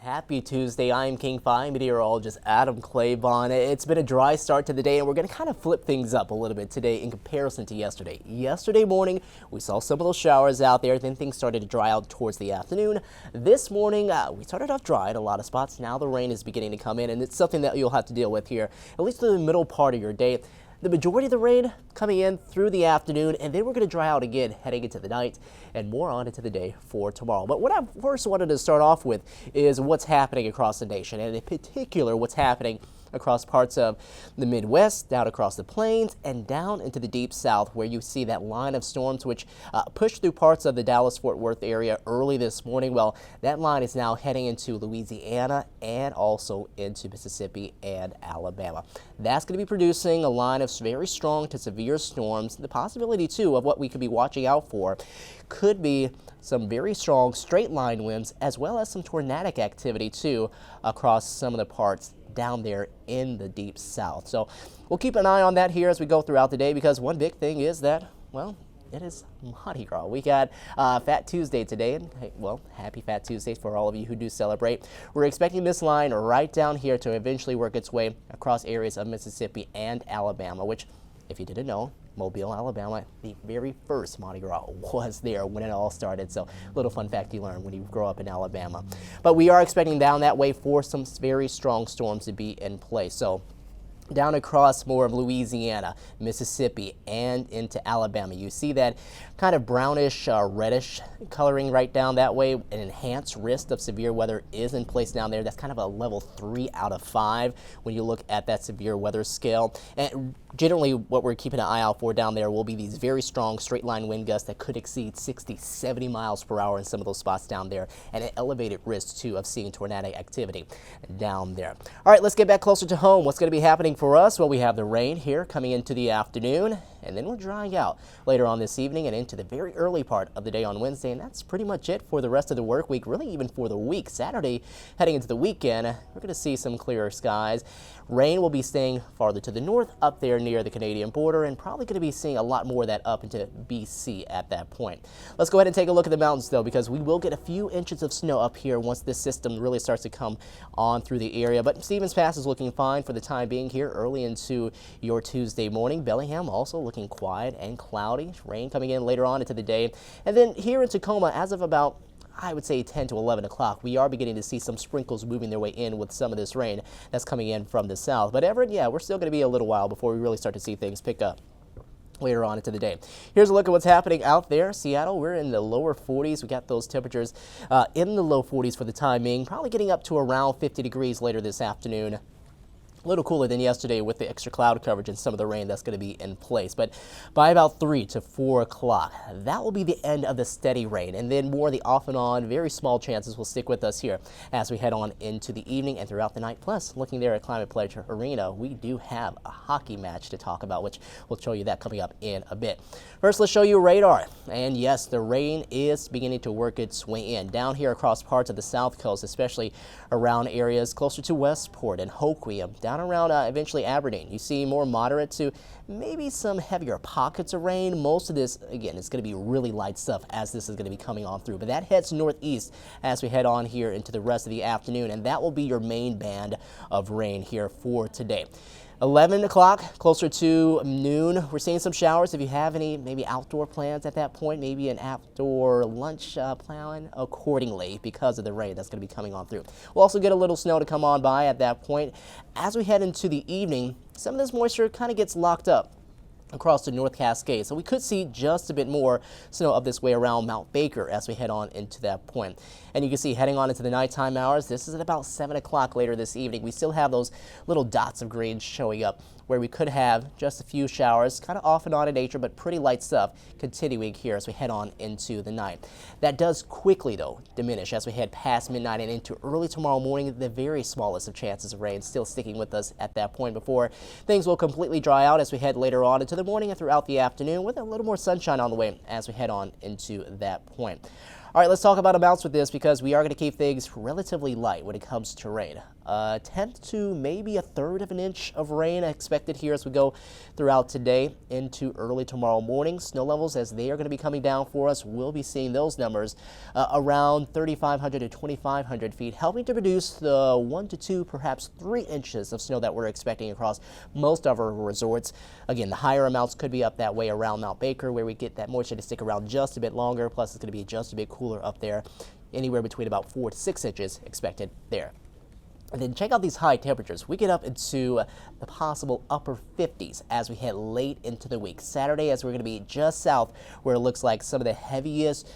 Happy Tuesday. I am King Fi meteorologist Adam Claybon. It's been a dry start to the day, and we're going to kind of flip things up a little bit today in comparison to yesterday. Yesterday morning, we saw some of those showers out there, then things started to dry out towards the afternoon. This morning, we started off dry at a lot of spots. Now the rain is beginning to come in, and it's something that you'll have to deal with here, at least in the middle part of your day. The majority of the rain coming in through the afternoon, and then we're going to dry out again heading into the night and more on into the day for tomorrow. But what I first wanted to start off with is what's happening across the nation, and in particular what's happening across parts of the Midwest, down across the plains, and down into the deep south, where you see that line of storms which pushed through parts of the Dallas-Fort Worth area early this morning. Well, that line is now heading into Louisiana and also into Mississippi and Alabama. That's going to be producing a line of very strong to severe storms. The possibility, too, of what we could be watching out for could be some very strong straight line winds, as well as some tornadic activity, too, across some of the parts down there in the deep south. So we'll keep an eye on that here as we go throughout the day, because one big thing is that, well, it is Mardi Gras. We got Fat Tuesday today, and well, happy Fat Tuesday for all of you who do celebrate. We're expecting this line right down here to eventually work its way across areas of Mississippi and Alabama, which, if you didn't know, Mobile, Alabama, the very first Mardi Gras was there when it all started. So, little fun fact you learn when you grow up in Alabama. But we are expecting down that way for some very strong storms to be in place. So, down across more of Louisiana, Mississippi, and into Alabama, you see that kind of brownish, reddish coloring right down that way. An enhanced risk of severe weather is in place down there. That's kind of a level 3 out of 5 when you look at that severe weather scale. And generally, what we're keeping an eye out for down there will be these very strong straight line wind gusts that could exceed 60, 70 miles per hour in some of those spots down there, and an elevated risk, too, of seeing tornadic activity down there. All right, let's get back closer to home. What's going to be happening for us? Well, we have the rain here coming into the afternoon, and then we're drying out later on this evening and into the very early part of the day on Wednesday, and that's pretty much it for the rest of the work week, really even for the week. Saturday, heading into the weekend, we're going to see some clearer skies. Rain will be staying farther to the north up there near the Canadian border, and probably going to be seeing a lot more of that up into BC at that point. Let's go ahead and take a look at the mountains, though, because we will get a few inches of snow up here once this system really starts to come on through the area. But Stevens Pass is looking fine for the time being here early into your Tuesday morning. Bellingham also looking quiet and cloudy. Rain coming in later on into the day. And then here in Tacoma, as of about, I would say 10 to 11 o'clock, we are beginning to see some sprinkles moving their way in with some of this rain that's coming in from the south. But Everett, yeah, we're still going to be a little while before we really start to see things pick up later on into the day. Here's a look at what's happening out there. Seattle, we're in the lower 40s. We got those temperatures in the low 40s for the time being, probably getting up to around 50 degrees later this afternoon. A little cooler than yesterday with the extra cloud coverage and some of the rain that's going to be in place. But by about 3 to 4 o'clock, that will be the end of the steady rain. And then more of the off and on, very small chances will stick with us here as we head on into the evening and throughout the night. Plus, looking there at Climate Pledge Arena, we do have a hockey match to talk about, which we'll show you that coming up in a bit. First, let's show you radar. And yes, the rain is beginning to work its way in. Down here across parts of the South Coast, especially around areas closer to Westport and Hoquiam, down around eventually Aberdeen. You see more moderate to maybe some heavier pockets of rain. Most of this, again, it's going to be really light stuff as this is going to be coming on through. But that heads northeast as we head on here into the rest of the afternoon, and that will be your main band of rain here for today. 11 o'clock, closer to noon, we're seeing some showers. If you have any maybe outdoor plans at that point, maybe an outdoor lunch plan accordingly because of the rain that's going to be coming on through. We'll also get a little snow to come on by at that point. As we head into the evening, some of this moisture kind of gets locked up across the North Cascades. So we could see just a bit more snow up this way around Mount Baker as we head on into that point. And you can see heading on into the nighttime hours, this is at about 7 o'clock later this evening. We still have those little dots of green showing up where we could have just a few showers, kind of off and on in nature, but pretty light stuff continuing here as we head on into the night. That does quickly, though, diminish as we head past midnight and into early tomorrow morning. The very smallest of chances of rain still sticking with us at that point before things will completely dry out as we head later on into the morning and throughout the afternoon, with a little more sunshine on the way as we head on into that point. All right, let's talk about amounts with this, because we are going to keep things relatively light when it comes to rain. a tenth to maybe a third of an inch of rain expected here as we go throughout today into early tomorrow morning. Snow levels, as they are going to be coming down for us, we'll be seeing those numbers around 3,500 to 2,500 feet, helping to produce the 1 to 2, perhaps 3 inches of snow that we're expecting across most of our resorts. Again, the higher amounts could be up that way around Mount Baker, where we get that moisture to stick around just a bit longer. Plus, it's going to be just a bit cooler up there, anywhere between about 4 to 6 inches expected there. And then check out these high temperatures. We get up into the possible upper 50s as we head late into the week. Saturday, as we're going to be just south where it looks like some of the heaviest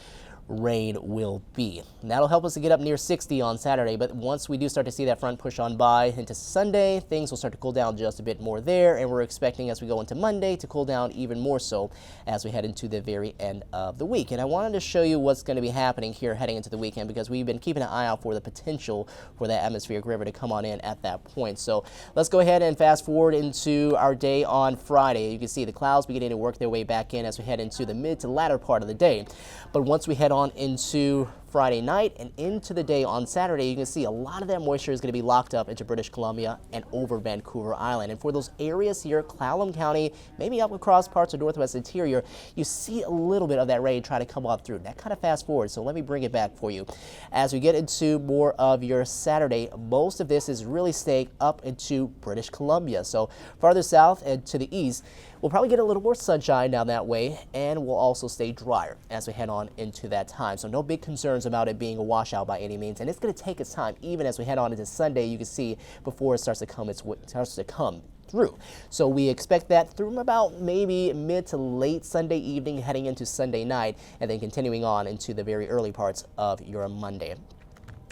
rain will be. And that'll help us to get up near 60 on Saturday, but once we do start to see that front push on by into Sunday, things will start to cool down just a bit more there, and we're expecting as we go into Monday to cool down even more so as we head into the very end of the week. And I wanted to show you what's going to be happening here heading into the weekend, because we've been keeping an eye out for the potential for that atmospheric river to come on in at that point. So let's go ahead and fast forward into our day on Friday. You can see the clouds beginning to work their way back in as we head into the mid to latter part of the day. But once we head on into Friday night and into the day on Saturday, you can see a lot of that moisture is going to be locked up into British Columbia and over Vancouver Island. And for those areas here, Clallam County, maybe up across parts of Northwest Interior, you see a little bit of that rain try to come up through. That kind of fast forward, so let me bring it back for you. As we get into more of your Saturday, most of this is really staying up into British Columbia. So farther south and to the east, we'll probably get a little more sunshine down that way, and we'll also stay drier as we head on into that time. So no big concerns about it being a washout by any means, and it's going to take its time. Even as we head on into Sunday, you can see before it starts to come through. So we expect that through about maybe mid to late Sunday evening, heading into Sunday night, and then continuing on into the very early parts of your Monday.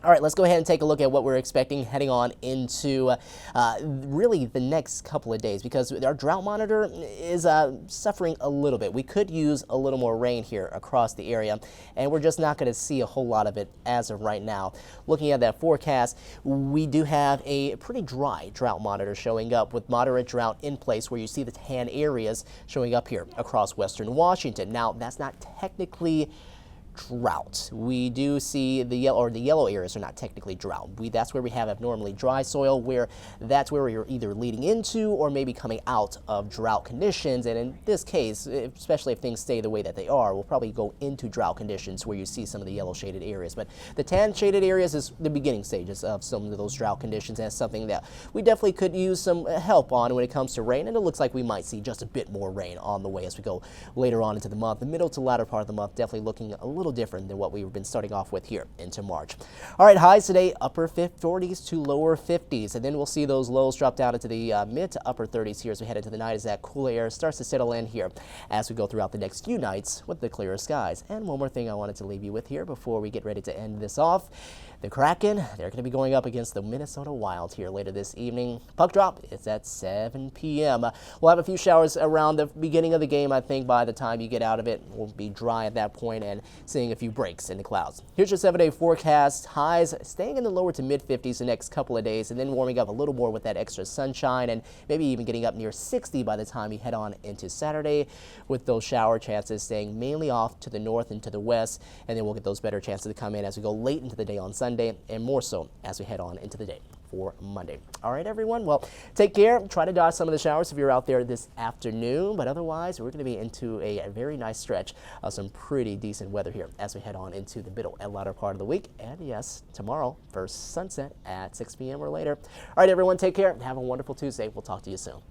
All right, let's go ahead and take a look at what we're expecting heading on into really the next couple of days, because our drought monitor is suffering a little bit. We could use a little more rain here across the area, and we're just not going to see a whole lot of it as of right now. Looking at that forecast, we do have a pretty dry drought monitor showing up with moderate drought in place, where you see the tan areas showing up here across western Washington. Now, that's not technically drought. We do see the yellow areas are not technically drought. That's where we have abnormally dry soil, where that's where you're either leading into or maybe coming out of drought conditions. And in this case, especially if things stay the way that they are, we'll probably go into drought conditions where you see some of the yellow shaded areas. But the tan shaded areas is the beginning stages of some of those drought conditions, and it's something that we definitely could use some help on when it comes to rain. And it looks like we might see just a bit more rain on the way as we go later on into the month. The middle to latter part of the month definitely looking a little different than what we've been starting off with here into March. All right, highs today, upper 40s to lower 50s, and then we'll see those lows drop down into the mid to upper 30s here as we head into the night, as that cool air starts to settle in here as we go throughout the next few nights with the clearer skies. And one more thing I wanted to leave you with here before we get ready to end this off. The Kraken, they're going to be going up against the Minnesota Wild here later this evening. Puck drop is at 7 p.m. We'll have a few showers around the beginning of the game. I think by the time you get out of it, we'll be dry at that point and seeing a few breaks in the clouds. Here's your 7-day forecast. Highs staying in the lower to mid 50s the next couple of days, and then warming up a little more with that extra sunshine, and maybe even getting up near 60 by the time you head on into Saturday, with those shower chances staying mainly off to the north and to the west. And then we'll get those better chances to come in as we go late into the day on Sunday, and more so as we head on into the day for Monday. All right, everyone. Well, take care. Try to dodge some of the showers if you're out there this afternoon, but otherwise, we're going to be into a very nice stretch of some pretty decent weather here as we head on into the middle and latter part of the week. And yes, tomorrow, first sunset at 6 p.m. or later. All right, everyone. Take care. Have a wonderful Tuesday. We'll talk to you soon.